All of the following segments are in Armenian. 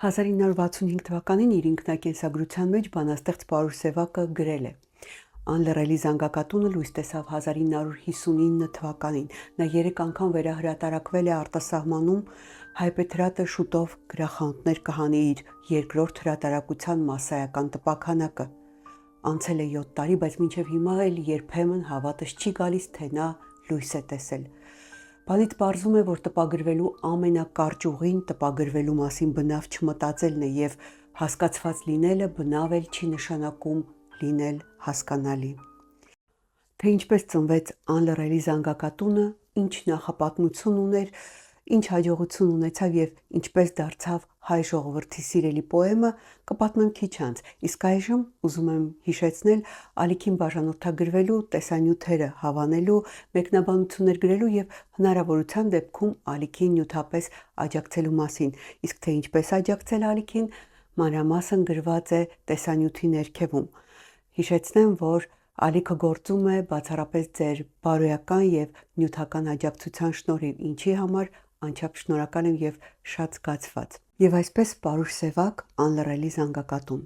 1965 թվականին իր ինքնակենսագրության մեջ բանաստեղծ Պարուր Սևակը գրել է. «Անլռելի զանգակատունը լույս տեսավ 1959 թվականին, նա 3 անգամ վերահրատարակվել է արտասահմանում, հայբեթրատը շուտով գրախանութներ կհանի իր երկրորդ հրատարակության մասսայական տպաքանակը։ Անցել է 7 տարի, բայց մինչև հիմա էլ երբեմն հավատս չի գալիս, թե նա լույս է տեսել։ Բանից պարզվում է, որ տպագրվելու ամենակարճ ուղին տպագրվելու մասին բնավ չմտածելն է և հասկացված լինելը բնավ էլ չի նշանակում լինել հասկանալի։ Թե ինչպես ծնվեց անլռելի զանգակատունը, ինչ նախապատմություն ուներ, ինչ հաջողություն ունեցավ և ինչպես դարձավ հայ ժողովրդի սիրելի պոեմը, կպատմեմ քիչ անց, իսկ այժմ ուզում եմ հիշեցնել ալիքին բաժանորդագրվելու, տեսանյութերը հավանելու, մեկնաբանություններ գրելու և հնարավորության դեպքում ալիքին նյութապես աջակցելու մասին, իսկ թե ինչպես աջակցել ալիքին, մանրամասն գրված է տեսանյութի ներքևում։ Հիշեցնեմ, որ ալիքը գործում է բացառապես ձեր բարոյական և նյութական աջակցության շնորհիվ, ինչի համար անչափ շնորհակալ եմ և շատ զգացված։ Եվ այսպես Պարուր Սևակ, անլռելի զանգակատուն։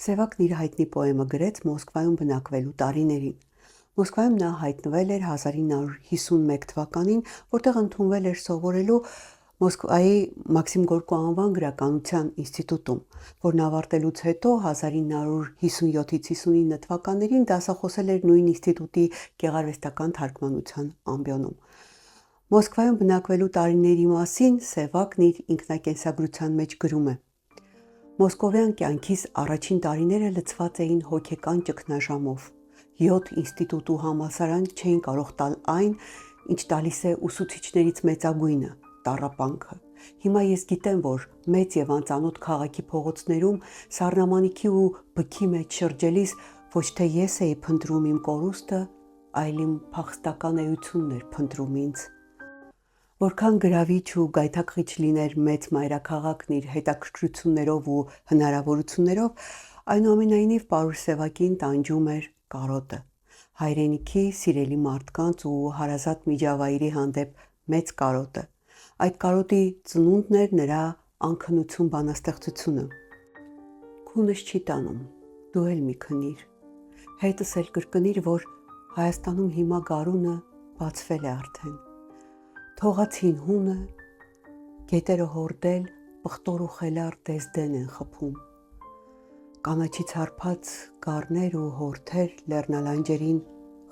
Սևակն իր հայտնի պոեմը գրեց Մոսկվայում բնակվելու տարիներին։ Մոսկվայում նա հայտնվել էր 1951 թվականին, որտեղ ընդունվել էր սովորելու Մոսկվայի Մաքսիմ Գորկու անվան գրականության ինստիտուտում, որն ավարտելուց հետո 1957-59 թվականներին դասախոսել էր նույն ինստիտուտի գեղարվեստական թարգմանության ամբիոնում։ Մոսկվայում բնակվելու տարիների մասին Սևակն իր ինքնակենսագրության մեջ գրում է. «Մոսկովյան կյանքիս առաջին տարիները լցված էին հոգեկան ճգնաժամով։ 7 ինստիտուտ ու համալսարան չէին կարող տալ այն, ինչ տալիս է ուսուցիչներից մեծագույնը՝ տառապանքը։ Հիմա ես գիտեմ, որ մեծ և անծանոթ քաղաքի փողոցներում սառնամանիքի ու բքի մեջ շրջելիս ոչ թե ես էի փնտրում իմ կորուստը, այլ իմ փախստական էությունն էր փնտրում ինձ»։ Որքան գրավիչ ու գայթակղիչ լիներ մեծ մայրաքաղաքն իր հետաքրքրություններով ու հնարավորություններով, այնուամենայնիվ Պարուր Սևակին տանջում էր կարոտը, հայրենիքի, սիրելի մարդկանց ու հարազատ միջավայրի հանդեպ մեծ կարոտը։ Այդ կարոտի ծնունդն էր նրա «Անքնություն» բանաստեղծությունը։ Քունս չի տանում, դու էլ մի քնիր, հետս էլ կրկնիր, որ Հայաստանում հիմա գարունը բացվել է արդեն։ Թողացին հունը, գետերը հորդել, պղտոր ու խելառ դեզդեն են խփում։ Կանաչից հարբած գառներ ու հորթեր լեռնալանջերին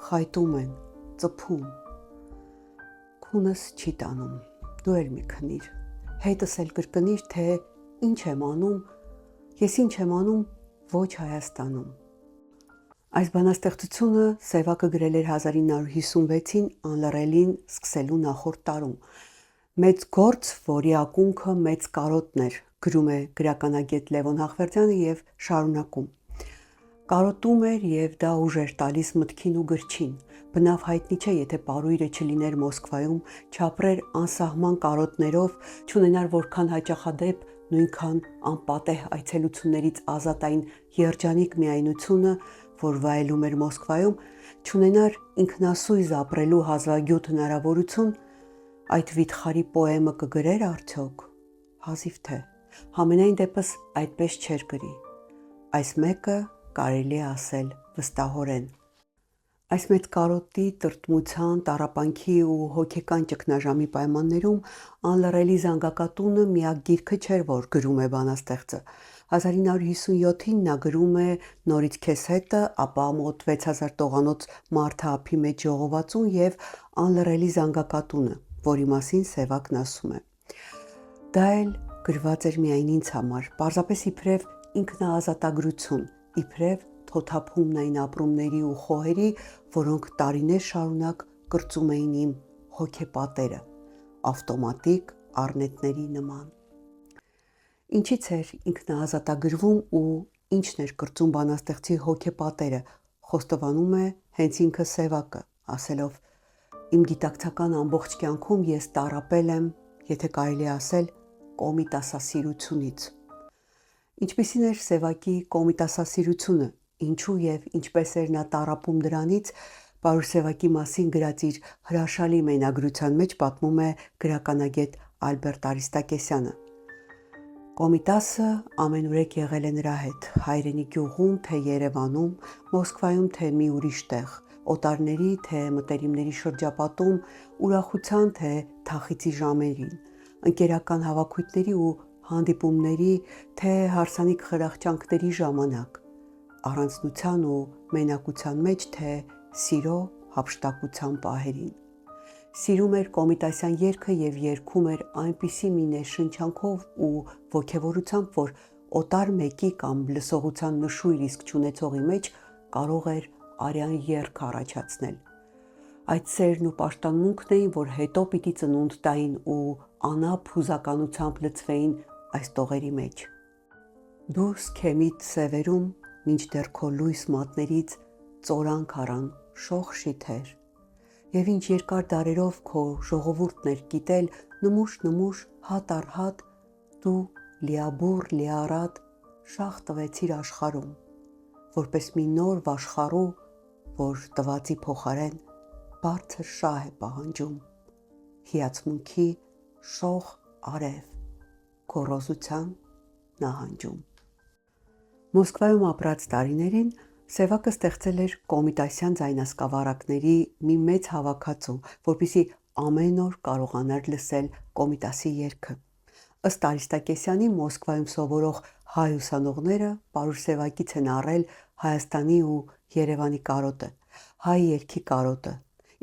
խայտում են, ծփում։ Քունս չի տանում, դու էլ մի քնիր, հետս էլ կրկնիր, թե ինչ եմ անում, ես ինչ եմ անում ոչ Հայաստանում։ Այս բանաստեղծությունը Սևակը գրել էր 1956-ին անլռելին սկսելու նախորդ տարում։ Մեծ գործ, որի ակունքը մեծ կարոտն էր, գրում է գրականագետ Լևոն Հախվերդյանը և շարունակում. «Կարոտում էր և դա ուժ էր տալիս մտքին ու գրչին։ Բնավ հայտնի չէ, եթե պարույրը չլիներ Մոսկվայում, չապրեր անսահման կարոտներով, չունենար որքան հաճախադեպ, նույնքան անպատեհ այցելություններից ազատ այն երջանիկ միայնությունը, որ վայելում էր Մոսկվայում, չունենար ինքնասույզ ապրելու հազվագյուտ հնարավորություն, այդ վիթխարի պոեմը կգրեր արդյոք։ Հազիվ թե, համենայն դեպս այդպես չէր գրի։ Այս մեկը կարելի է ասել վստահորեն»։ Այս մեծ կարոտի, տրտմության, տառապանքի ու հոգեկան ճգնաժամի պայմաններում անլռելի զանգակատունը միակ գիրքը չէր, որ գրում է բանաստեղծը։ 1957-ին նա գրում է «Նորից քեզ հետը», ապա մոտ 6000 տողանոց «Մարդը ափի մեջ» ժողովածուն և «Անլռելի զանգակատունը», որի մասին Սևակն ասում է. «Դա էլ գրված էր միայն ինձ համար, պարզապես իբրև ինքնաազատագրություն, իբրև թոթափումն այն ապրումների ու խոհերի, որոնք տարիներ շարունակ կրծում էին իմ հոգեպատերը, ավտոմատիկ առնետների նման»։ Ինչից էր ինքնաազատագրվում ու ինչն էր կրծում բանաստեղծի հոգեպատերը, խոստովանում է հենց ինքը Սևակը, ասելով. «Իմ գիտակցական ամբողջ կյանքում ես տառապել եմ, եթե կարելի է ասել, կոմիտասասիրությունից»։ Ինչպիսին էր Սևակի կոմիտասասիրությունը, ինչու և ինչպես էր նա տառապում դրանից, Պարուր Սևակի մասին գրած իր հրաշալի մենագրության մեջ պատմում է գրականագետ Ալբերտ Արիստակեսյանը։ Կոմիտասը ամենուրեք եղել է նրա հետ, հայրենի գյուղում, թե Երևանում, Մոսկվայում, թե մի ուրիշ տեղ, օտարների, թե մտերիմների շրջապատում, ուրախության, թե թախիծի ժամերին, ընկերական հավաքույթների ու հանդիպումների, թե հարսանիք խրախճանքների ժամանակ, առանձնության ու մենակության մեջ, թե սիրո հափշտակության պահերին։ Սիրում էր Կոմիտասյան երգը և երգում էր այնպիսի մի ներշնչանքով ու ոգևորությամբ, որ օտար մեկի կամ լսողության նշույլ իսկ չունեցողի մեջ կարող էր արյան երգ առաջացնել։ Այդ սերն ու պաշտամունքն էին, որ հետո պիտի ծնունդ տային ու անապ հուզականությամբ լցվեին այս տողերի մեջ։ Դու սքեմիդ սևերում, մինչդեռ քո լույս մատներից ծորանք առան շող շիթեր, և ինչ երկար դարերով քո ժողովուրդն էր գիտել, նմուշ հատ առ հատ դու լիաբուռ լիառատ շաղ տվեցիր աշխարհում, որպես մի նոր վաշխառու, որ տվածի փոխարեն բարձր շահ է պահանջում, հիացմունքի շող արև, գոռոզության նահանջում։ Մոսկվայում ապրած տարիներին Սևակը ստեղծել էր կոմիտասյան ձայնասկավառակների մի մեծ հավաքածու, որպեսզի ամեն օր կարողանար լսել Կոմիտասի երգը։ Ըստ Արիստակեսյանի, Մոսկվայում սովորող հայ ուսանողները Պարուշ Սևակից են առել Հայաստանի ու Երևանի կարոտը, հայ երգի կարոտը,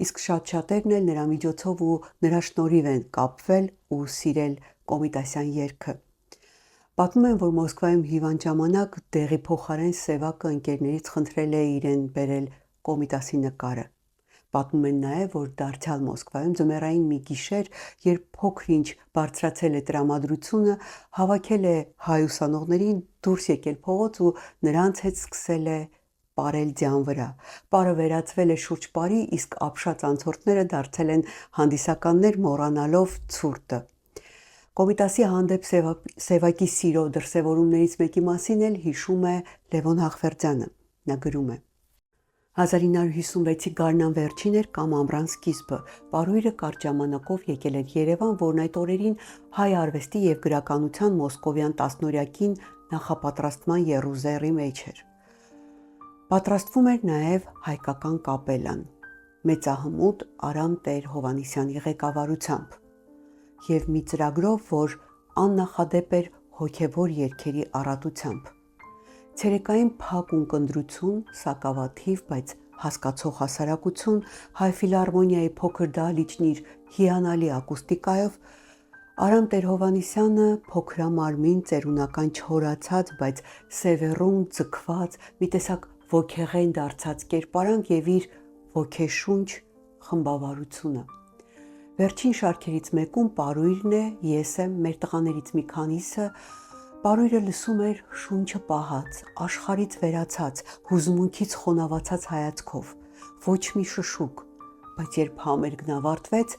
իսկ շատ-շատերն էլ նրա միջոցով ու նրա շնորհիվ են կապվել ու սիրել Կոմիտասյան երգը։ Պատմում են, որ Մոսկվայում հիվանդ ժամանակ դեղի փոխարեն Սևակը ընկերներից խնդրել է իրեն բերել Կոմիտասի նկարը։ Պատմում են նաև, որ դարձյալ Մոսկվայում ձմեռային մի գիշեր, երբ փոքր-ինչ բարձրացել է տրամադրությունը, հավաքել է հայ ուսանողներին, դուրս եկել փողոց ու նրանց հետ սկսել է պարել ձյան վրա։ Պարը վերածվել է շուրջ պարի, իսկ ապշած անցորդները դարձել են հանդիսականներ, մոռանալով ցուրտը։ Կոմիտասի հանդեպ Սևակի սիրո դրսևորումներից մեկի մասին էլ հիշում է Լևոն Հախվերդյանը։ Նա գրում է. 1956-ի գարնան վերջին էր կամ ամռան սկիզբը, պարույրը կարճ ժամանակով եկել էր Երևան, որն այդ օրերին հայ արվեստի և գրականության մոսկովյան տասնօրյակին նախապատրաստման եռուզեռի մեջ էր։ Պատրաստվում էր նաև հայկական կապելան, մեծահմուտ Արամ Տեր-Հովհաննիսյանի ղեկավարությամբ և մի ծրագրով, որ աննախադեպ էր հոգևոր երգերի առատությամբ։ Ցերեկային փակ ունկնդրություն, սակավաթիվ, բայց հասկացող հասարակություն, Հայ ֆիլհարմոնիայի փոքր դահլիճն իր հիանալի ակուստիկայով, Արամ Տեր-Հովհաննիսյանը փոքրամարմին, ծերունական չորացած, բայց սևեռուն ձգված, մի տեսակ ոգեղեն դարձած կերպարանք և իր ոգեշունչ խմբավարությունը։ Վերջին շարքերից մեկում պարույրն է, ես եմ, մեր տղաներից մի քանիսը, պարույրը լսում էր շունչը պահած, աշխարհից վերացած, հուզմունքից խոնավացած հայացքով, ոչ մի շշուկ, բայց երբ համերգն ավարտվեց,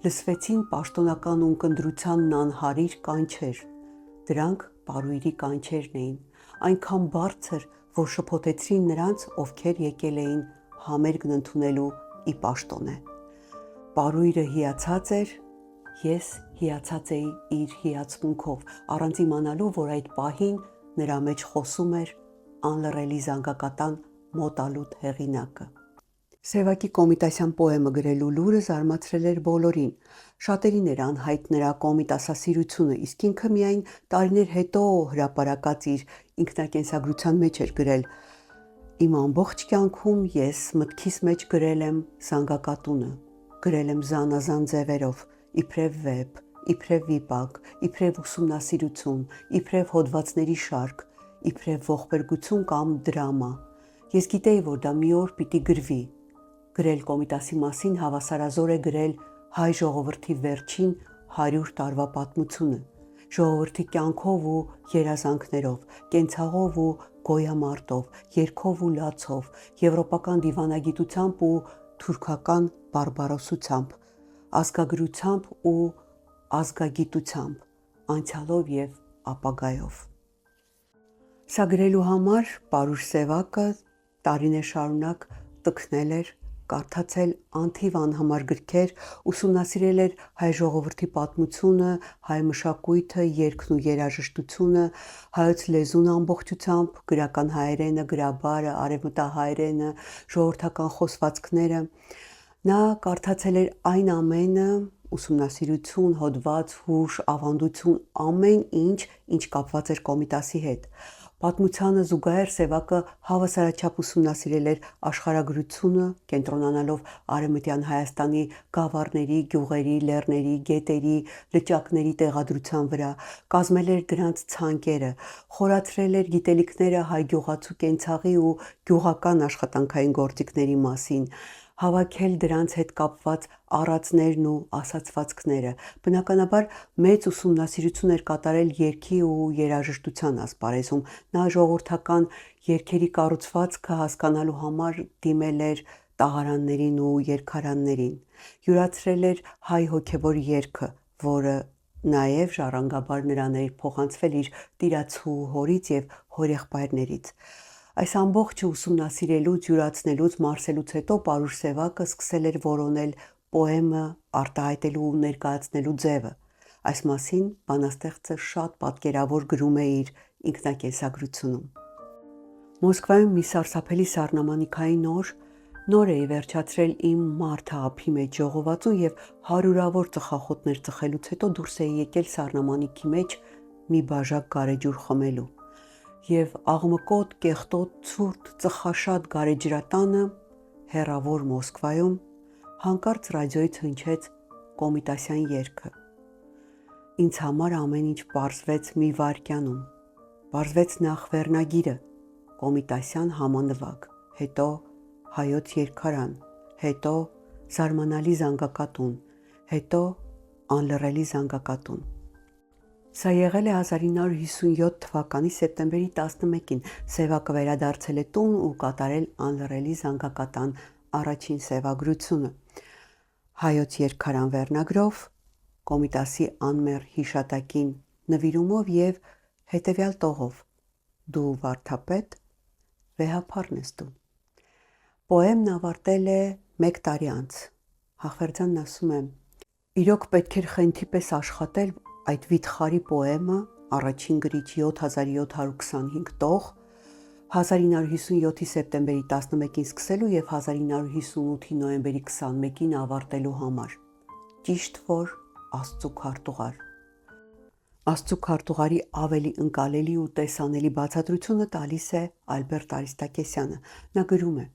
լսվեցին պաշտոնական ունկնդրությանն անհարիր կանչեր։ Դրանք պարույրի կանչերն էին, այնքան բարձր, որ շփոթեցրին նրանց, ովքեր եկել էին համերգն ընդունելու ի պաշտոնե։ Պարույրը հիացած էր, ես հիացած էի իր հիացմունքով, առանց իմանալու, որ այդ պահին նրա մեջ խոսում էր անլռելի զանգակատան մոտալուտ հեղինակը։ Սևակի Կոմիտասյան պոեմը գրելու լուրը զարմացրել էր բոլորին։ Շատերին էր անհայտ նրա կոմիտասասիրությունը, իսկ ինքը միայն տարիներ հետո հրապարակած իր ինքնակենսագրության մեջ էր գրել. «Իմ ամբողջ կյանքում ես մտքիս մեջ գրել եմ զանգակատունը, գրել եմ զանազան ձևերով, իբրև վեպ, իբրև վիպակ, իբրև ուսումնասիրություն, իբրև հոդվածների շարք, իբրև ողբերգություն կամ դրամա։ Ես գիտեի, որ դա մի օր պիտի գրվի։ Գրել Կոմիտասի մասին հավասարազոր է գրել հայ ժողովրդի վերջին 100 տարվա պատմությունը, ժողովրդի կյանքով ու երազանքներով, կենցաղով ու գոյամարտով, երգով ու լացով, եվրոպական դիվանագիտությամբ ու թուրքական բարբարոսությամբ, ազգագրությամբ ու ազգագիտությամբ, անցյալով և ապագայով»։ Սա գրելու համար Պարուշ Սևակը տարիներ շարունակ տքնել էր, կարդացել անթիվ անհամար գրքեր, ուսումնասիրել էր հայ ժողովրդի պատմությունը, հայ մշակույթը, երգն ու երաժշտությունը, հայոց լեզուն ամբողջությամբ, գրական հայերենը, գրաբարը, արևմտահայերենը, ժողովրդական խոսվածքները։ Նա կարդացել էր այն ամենը, ուսումնասիրություն, հոդված, հուշ, ավանդություն, ամեն ինչ, ինչ կապված էր Կոմիտասի հետ։ Պատմությանը զուգահեռ Սևակը հավասարաչափ ուսումնասիրել էր աշխարհագրությունը, կենտրոնանալով Արևմտյան Հայաստանի գավառների, գյուղերի, լեռների, գետերի, լճակների տեղադրության վրա, կազմել էր դրանց ցանկերը, խորացրել էր գիտելիքները հայ գյուղացու կենցաղի ու գյուղական աշխատանքային գործիքների մասին, հավաքել դրանց հետ կապված առածներն ու ասացվածքները։ Բնականաբար մեծ ուսումնասիրություն էր կատարել երգի ու երաժշտության ասպարեզում։ Նա ժողովրդական երգերի կառուցվածքը հասկանալու համար դիմել էր տաղարաններին ու երգարաններին։ Յուրացրել էր հայ հոգևոր երգը, որը նաև ժառանգաբար նրան էր փոխանցվել իր տիրացու հորից եւ հորեղբայրներից։ Այս ամբողջը ուսումնասիրելուց, յուրացնելուց, մարսելուց հետո Պարուշ Սևակը սկսել էր որոնել պոեմը արտահայտելու ու ներկայացնելու ձևը։ Այս մասին բանաստեղծը շատ պատկերավոր գրում է իր ինքնակենսագրությունում։ Մոսկվայում մի սարսափելի սառնամանիքային նոր էի վերջացրել իմ մարդը ափի մեջ ժողովածուն եւ հարյուրավոր ծխախոտներ ծխելուց հետո դուրս էի եկել սառնամանիքի մեջ մի բաժակ գարեջուր խմելու։ Եվ աղմկոտ, կեղտոտ, ցուրտ, ծխաշատ գարեջրատանը հեռավոր Մոսկվայում հանկարծ ռադիոյից հնչեց Կոմիտասյան երգը։ Ինձ համար ամեն ինչ պարզվեց մի վայրկյանում։ Պարզվեց նախ վերնագիրը, Կոմիտասյան համանվագ, հետո հայոց երգարան, հետո զարմանալի զանգակատուն, հետո անլռելի զանգակատուն։ Սա եղել է 1957 թվականի սեպտեմբերի 11-ին։ Սևակը վերադարձել է տուն ու կատարել անլռելի զանգակատան առաջին սևագրությունը։ Հայոց երգարան վերնագրով, Կոմիտասի անմեռ հիշատակին նվիրումով եւ հետեւյալ տողով. Դու վարդապետ, վեհափառն ես դու։ Պոեմն ավարտել է 1 տարի անց։ Հախվերդյանն ասում է. Իրոք պետք էր խենթի պես աշխատել այդ վիթխարի պոեմը, առաջին գրիչ 7725 տող, 1957-ի սեպտեմբերի 11-ին սկսելու եւ 1958-ի նոյեմբերի 21-ին ավարտելու համար։ Ճիշտ որ Աստծո քարտուղար։ Աստծո քարտուղարի ավելի ընկալելի ու տեսանելի բացատրությունը տալիս է Ալբերտ Արիստակեսյանը։ Նա գրում է.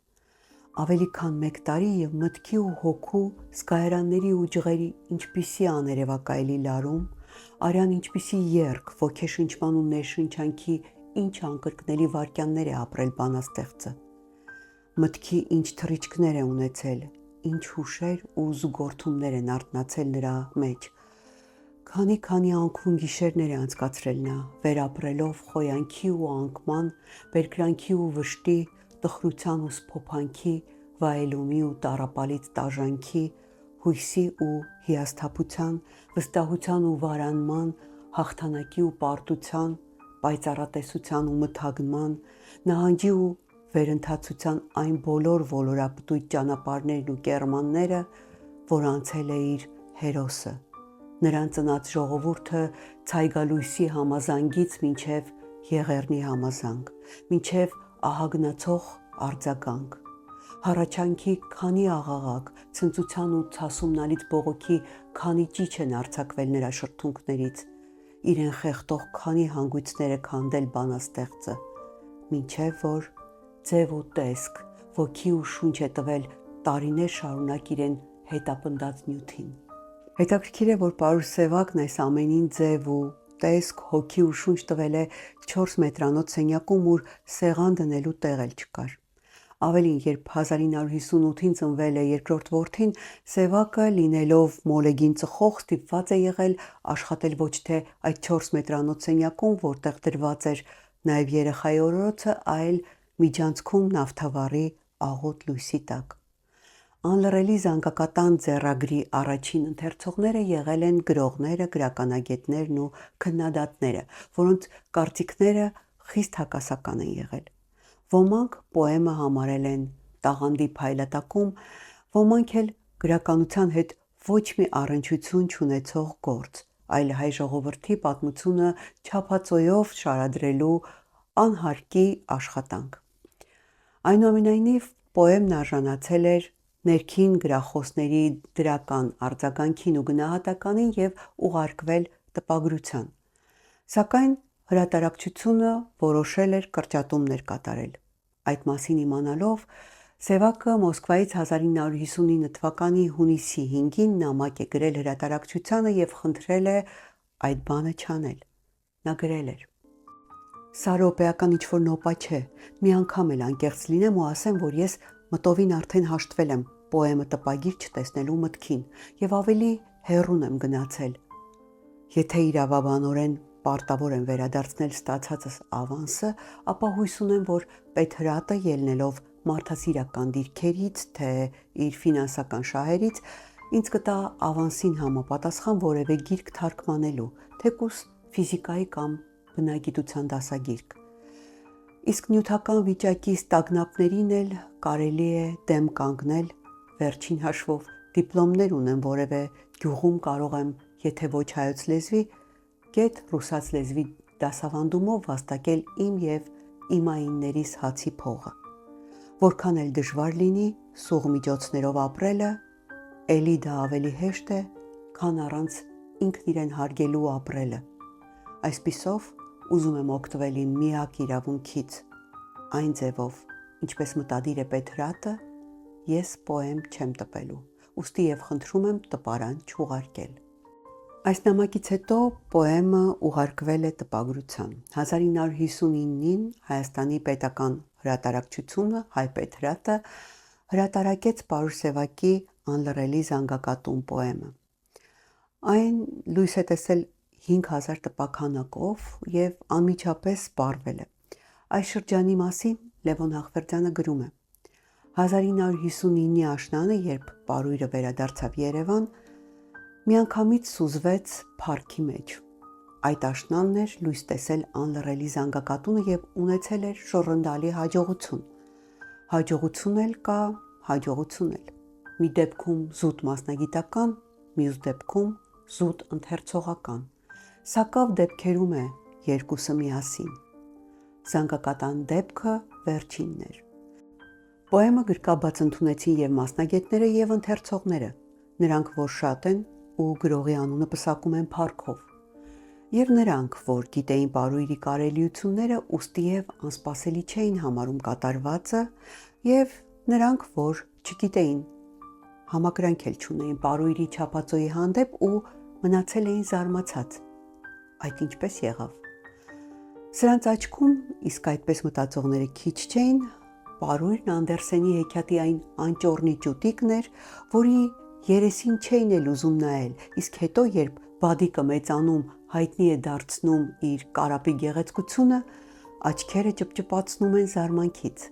Ավելի քան 1 տարի եւ մտքի ու հոգու, զգայարանների ու ջղերի ինչպիսի աներևակայելի լարում, արյան ինչպիսի երգ, ոգեշնչման ու ներշնչանքի ինչ անկրկնելի վայրկյաններ է ապրել բանաստեղծը։ Մտքի ինչ թռիչքներ է ունեցել, ինչ հուշեր ու զուգորդումներ են արթնացել նրա մեջ։ Քանի անկուն գիշերներ է անցկացրել նա, վերապրելով խոյանքի ու անկման, բերկրանքի ու վշտի, տխրության ու սփոփանքի, վայելումի ու տառապալից տաժանքի, հույսի ու հիասթափության, վստահության ու վարանման, հաղթանակի ու պարտության, պայծառատեսության ու մթագնման, նահանջի ու վերընթացության այն բոլոր ոլորապտույտ ճանապարհներն ու կեռմանները, որ անցել է իր հերոսը, նրան ծնած ժողովուրդը ցայգալույսի համազանգից մինչև Եղեռնի համազանգ, մինչև ահագնացող արձագանք, հառաչանքի քանի աղաղակ, ցնծության ու ցասումնալից բողոքի քանի ճիչ են արձակվել նրա շրթունքներից, իրեն խեղդող քանի հանգույցներ է քանդել բանաստեղծը, մինչև որ ձև ու տեսք, ոգի ու շունչ է տվել տարիներ շարունակ իրեն հետապնդած նյութին։ Հետաքրքիր է, որ Պարուշ Սևակն այս ամենին ձև ու տեսք, հոգի ու շունչ տվել է 4 մետրանոց սենյակում, ուր սեղան դնելու տեղ էլ չկար։ Ավելին, երբ 1958-ին ծնվել է երկրորդ որդին, Սևակը, լինելով մոլեգին ծխող, ստիպված է եղել աշխատել ոչ թե այդ 4 մետրանոց սենյակում, որտեղ դրված էր նաև երեխայի օրորոցը, այլ միջանցքում նավթավառի աղոտ լույսի տակ։ Անլռելի զանգակատան ձեռագրի առաջին ընթերցողները եղել են գրողները, գրականագետներն ու քննադատները, որոնց կարծիքները խիստ հակասական են եղել։ Ոմանք պոեմը համարել են տաղանդի փայլատակում, ոմանք էլ գրականության հետ ոչ մի առնչություն չունեցող գործ, այլ հայ ժողովրդի պատմությունը չափածոյով շարադրելու անհարկի աշխատանք։ Այնուամենայնիվ, պոեմն արժանացել էր ներքին գրախոսների դրական արձագանքին ու գնահատականին և ուղարկվել տպագրության, սակայն հրատարակչությունը որոշել էր կրճատումներ կատարել։ Այդ մասին իմանալով, Սևակը Մոսկվայից 1959 թվականի հունիսի 5-ին նամակ է գրել հրատարակչությանը և խնդրել է այդ բանը չանել։ Նա գրել էր. «Սա րոպեական ինչ-որ նոպա չէ, մի անգամ էլ անկեղծ լինեմ ու ասեմ, որ ես մտովին արդեն հաշտվել եմ պոեմը տպագիր չտեսնելու մտքին և ավելի հեռուն եմ գնացել։ Եթե իրավաբանորեն պարտավոր եմ վերադարձնել ստացածս ավանսը, ապա հույս ունեմ, որ պետհրատը ելնելով մարդասիրական դիրքերից, թե իր ֆինանսական շահերից, ինձ կտա ավանսին համապատասխան որևէ գիրք թարգմանելու, թեկուզ ֆիզիկայի կամ բնագիտության դասագիրք։ Իսկ նյութական վիճակիս տագնապներին էլ կարելի է դեմ կանգնել, վերջին հաշվով դիպլոմներ ունեմ որևէ գյուղում կարող եմ, եթե ոչ հայոց լեզվի, գեթ ռուսաց լեզվի դասավանդումով վաստակել իմ և իմայիններիս հացի փողը։ Որքան էլ դժվար լինի սուղ միջոցներով ապրելը, էլի դա ավելի հեշտ է, քան առանց ինքն իրեն հարգելու ապրելը։ Այսպիսով ուզում եմ օգտվել իմ միակ իրավունքից, այն ձևով, ինչպես մտադիր է պետհրատը, ես պոեմ չեմ տպելու, ուստի և խնդրում եմ տպարան չուղարկել»։ Այս նամակից հետո պոեմը ուղարկվել է տպագրության։ 1959-ին Հայաստանի պետական հրատարակչությունը Հայ պետհրատը հրատարակեց Պարուր Սևակի «Անլռելի զանգակատուն» պոեմը։ Այն լույս է տեսել 5000 տպաքանակով և անմիջապես սպառվել է։ Այս շրջանի մասին Լևոն Հախվերդյանը գրում է. 1959-ի աշնանը, երբ Պարույրը վերադարձավ Երևան, միանգամից սուզվեց փառքի մեջ։ Այդ աշնանն էր լույս տեսել «Անլռելի զանգակատունը» և ունեցել էր ժառանգալի հաջողություն։ Հաջողություն էլ կա, հաջողություն էլ։ Մի դեպքում զուտ մասնագիտական, մյուս դեպքում զուտ ընթերցողական։ Սակավ դեպքերում է երկուսը միասին։ Զանգակատան դեպքը վերջինն էր։ Պոեմը գրկաբաց ընդունեցին և մասնագետները, և ընթերցողները, նրանք, որ շատ են ու գրողի անունը պսակում են փառքով, և նրանք, որ գիտեին Պարույրի կարելիությունները, ուստիև անսպասելի չէին համարում կատարվածը, և նրանք, որ չգիտեին, համակրանք էլ չունեին Պարույրի չափածոյի հանդեպ ու մնացել էին զարմացած։ Այդ ինչպես եղավ։ Սրանց աչքում, իսկ այդպես մտածողները քիչ չէին, Պարույրն Անդերսենի հեքիաթի այն անճոռնի ճուտիկն էր, որի երեսին չէին էլ ուզում նայել, իսկ հետո, երբ բադիկը մեծանում հայտնի է դարձնում իր կարապի գեղեցկությունը, աչքերը ճպճպացնում են զարմանքից։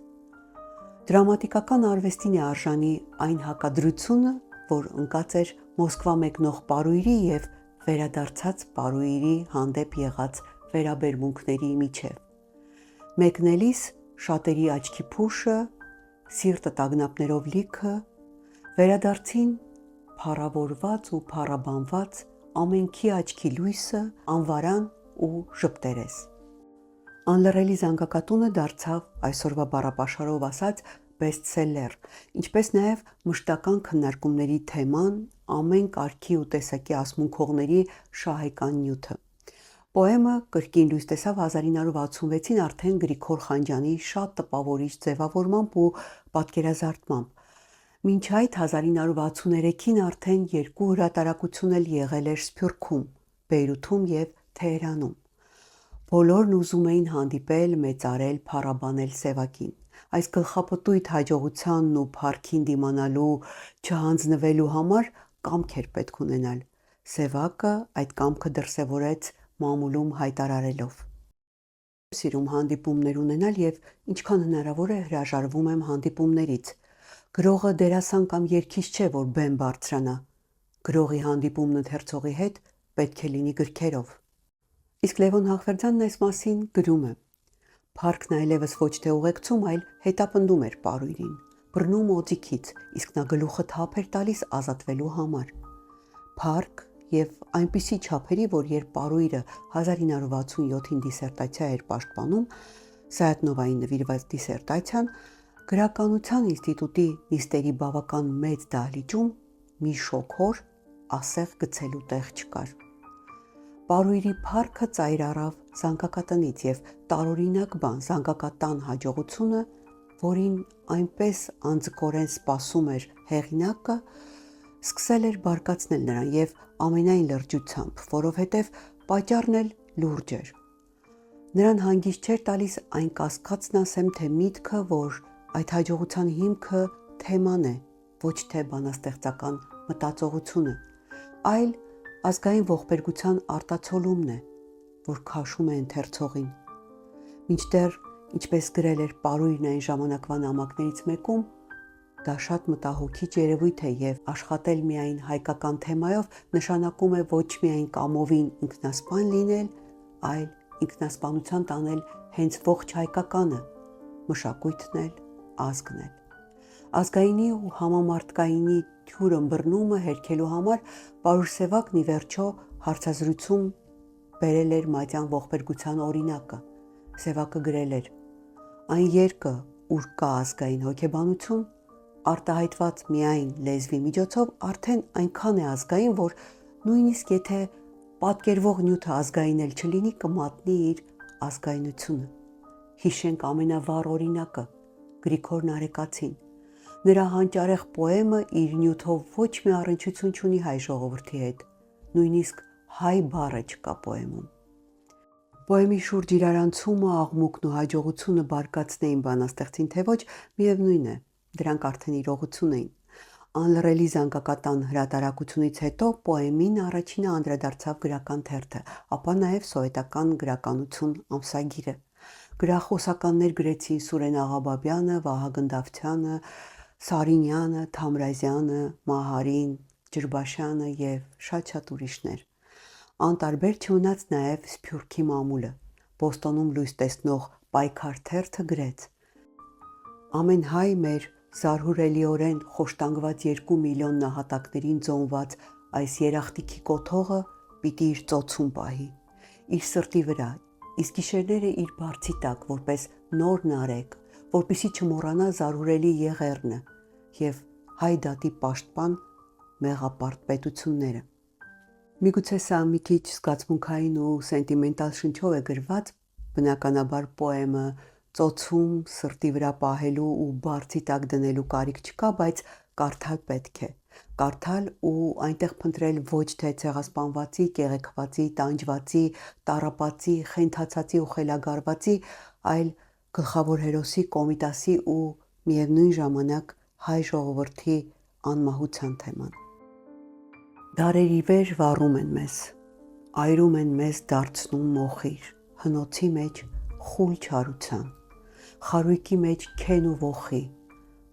Դրամատիկական արվեստին է արժանի այն հակադրությունը, որ ընկած էր Մոսկվա մեկնող Պարույրի և վերադարձած Պարույրի հանդեպ եղած վերաբերմունքների միջև։ Մեկնելիս շատերի աչքի փուշը, սիրտը տագնապներով լիքը, վերադարձին փառավորված ու փառաբանված, ամենքի աչքի լույսը, անվարան ու ժպտերես։ Անլռելի զանգակատունը դարձավ այսօրվա բառապաշարով ասած բեսթսելլեր, ինչպես նաև մշտական քննարկումների թեման, ամեն կարգի ու տեսակի ասմունքողների շահեկան նյութը։ Պոեմը կրկին լույս տեսավ 1966-ին արդեն Գրիգոր Խանջյանի շատ տպավորիչ ձևավորմամբ ու պատկերազարդմամբ։ Մինչ այդ 1963-ին արդեն երկու հրատարակություն էլ եղել էր Սփյուռքում, Բեյրութում և Թեհրանում։ Բոլորն ուզում էին հանդիպել, մեծարել, փառաբանել Սևակին։ Այս գլխապտույտ հաջողությանն ու փառքին դիմանալու, չհանձնվելու համար կամք էր պետք ունենալ։ Սևակը այդ կամքը դրսևորեց մամուլում հայտարարելով. Սիրում հանդիպումներ ունենալ և ինչքան հնարավոր է հրաժարվում եմ հանդիպումներից։ Գրողը դերասան կամ երգիչ չէ, որ բեմ բարձրանա։ Գրողի հանդիպումն ընթերցողի հետ պետք է լինի գրքերով։ Իսկ Լևոն Հախվերդյանն այս մասին գրում է. Փառքն այլևս ոչ թե ուղեկցում, այլ հետապնդում էր Պարույրին։ բռնում օձիքից, իսկ նա գլուխը թափ էր տալիս ազատվելու համար։ Փառք եւ այնպիսի չափերի, որ երբ Պարույրը 1967-ին դիսերտացիա էր պաշտպանում, Սայաթնովային նվիրված դիսերտացիան, Գրականության ինստիտուտի նիստերի բավական մեծ դահլիճում մի շոգոր ասեղ գցելու տեղ չկար։ Պարույրի փառքը ծայր առավ զանգակատնից եւ տարօրինակ բան զանգակատան հաջողությունը, որին այնպես անձկորեն սպասում էր հեղինակը, սկսել էր բարկացնել նրան եւ ամենայն լրջությամբ, որովհետեւ պատճառն էլ լուրջ էր։ Նրան հանգիստ չէր տալիս այն կասկածն ասեմ, թե միտքը, որ այդ հաջողության հիմքը թեման է, ոչ թե բանաստեղծական մտածողությունը, այլ ազգային ողբերգության արտացոլումն է, որ քաշում է ընթերցողին։ Մինչդեռ, ինչպես գրել էր Պարույրն այն ժամանակվա նամակներից մեկում, դա շատ մտահոգիչ երևույթ է եւ աշխատել միայն հայկական թեմայով նշանակում է ոչ միայն կամովին ինքնասպան լինել, այլ ինքնասպանության տանել հենց ողջ հայկականը, մշակույթն էլ, ազգն էլ։ Ազգայինի ու համամարտկայինի թյուր ըմբռնումը հերքելու համար Պարուհ-Սևակն ի վերջո հարցազրույցում բերել էր մատյան ողբերգության օրինակը։ Սևակը գրել էր. այն երկը, ուր կա ազգային հոգեբանություն, արտահայտված միայն լեզվի միջոցով արդեն այնքան է ազգային, որ նույնիսկ եթե պատկերվող նյութը ազգային էլ չլինի, կմատնի իր ազգայնությունը։ Հիշենք ամենավառ օրինակը՝ Գրիգոր Նարեկացին։ Նրա հանճարեղ պոեմը իր նյութով ոչ մի առնչություն չունի հայ ժողովրդի հետ, նույնիսկ հայ բառը չկա պոեմում։ Պոեմի շուրջ իրարանցումը, աղմուկն ու հաջողությունը բարկացնեին բանաստեղծին, թե ոչ, միևնույն է, դրանք արդեն իրողություն էին։ Անլռելի զանգակատան հրատարակությունից հետո պոեմին առաջինը անդրադարձավ գրական թերթը, ապա նաև սովետական գրականություն ամսագիրը։ Գրախոսականներ գրեցին Սուրեն Աղաբաբյանը, Վահագն Դավթյանը, Սարինյանը, Թամրազյանը, Մահարին, Ջրբաշյանը եւ շատ ուրիշներ։ Անտարբեր չմնաց նաև Սփյուռքի մամուլը։ Բոստոնում լույս տեսնող Պայքար թերթը գրեց. ամեն հայ մեր զարհուրելիորեն խոշտանգված 2 միլիոն նահատակներին ծոմված այս երախտիքի կոթողը պիտի իր ծոցում պահի, իր սրտի վրա, իսկ գիշերները իր բարձի տակ, որպես նոր նարեկ, որպեսի չմոռանա զարհուրելի եղեռնը եւ հայ դատի պաշտպան մեղապարտ պետությունները։ Միգուցե սա մի քիչ զգացմունքային ու սենտիմենտալ շնչով է գրված, բնականաբար պոեմը ծոցում սրտի վրա պահելու ու բարձի տակ դնելու կարիք չկա, բայց կարդալ պետք է։ Կարդալ ու այնտեղ փնտրել ոչ թե ցեղասպանվածի, կեղեքվածի, տանջվածի, տառապածի, խենթացածի ու խելագարվածի, այլ գլխավոր հերոսի Կոմիտասի ու միևնույն ժամանակ հայ ժողովրդի անմահության թեման։ Դարերի վեր վառում են մեզ, այրում են մեզ դարձնում մոխիր, հնոցի մեջ խուլ չարության, խարույկի մեջ քեն ու ոխի,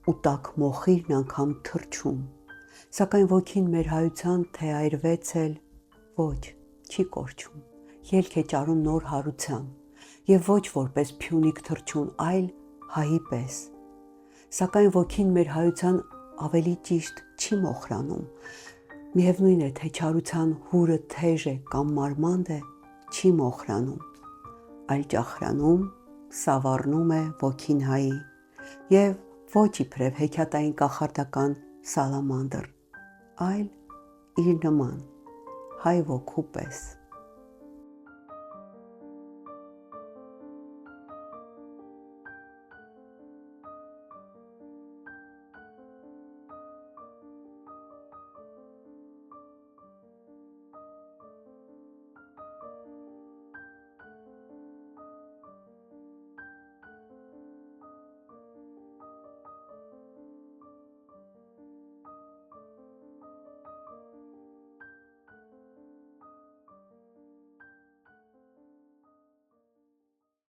ու տաք մոխիրն անգամ թրջում, սակայն ոգին մեր հայության թե այրվեց էլ, ոչ, չի կորչում, ելք է ճարում նոր հարության, եւ ոչ որպես փյունիկ թրջուն, այլ հայի պես, սակայն ոգին մեր հայության ավելի ճիշտ չի մոխրանում, միևնույն է, թե չարության հուրը թեժ է կամ մարմանդ է, չի մոխրանում, այլ ճախրանում, սավառնում է ոգին հայի եւ ոչ իբրև հեքիաթային կախարդական սալամանդր, այլ իր նման հայ ոգու պես։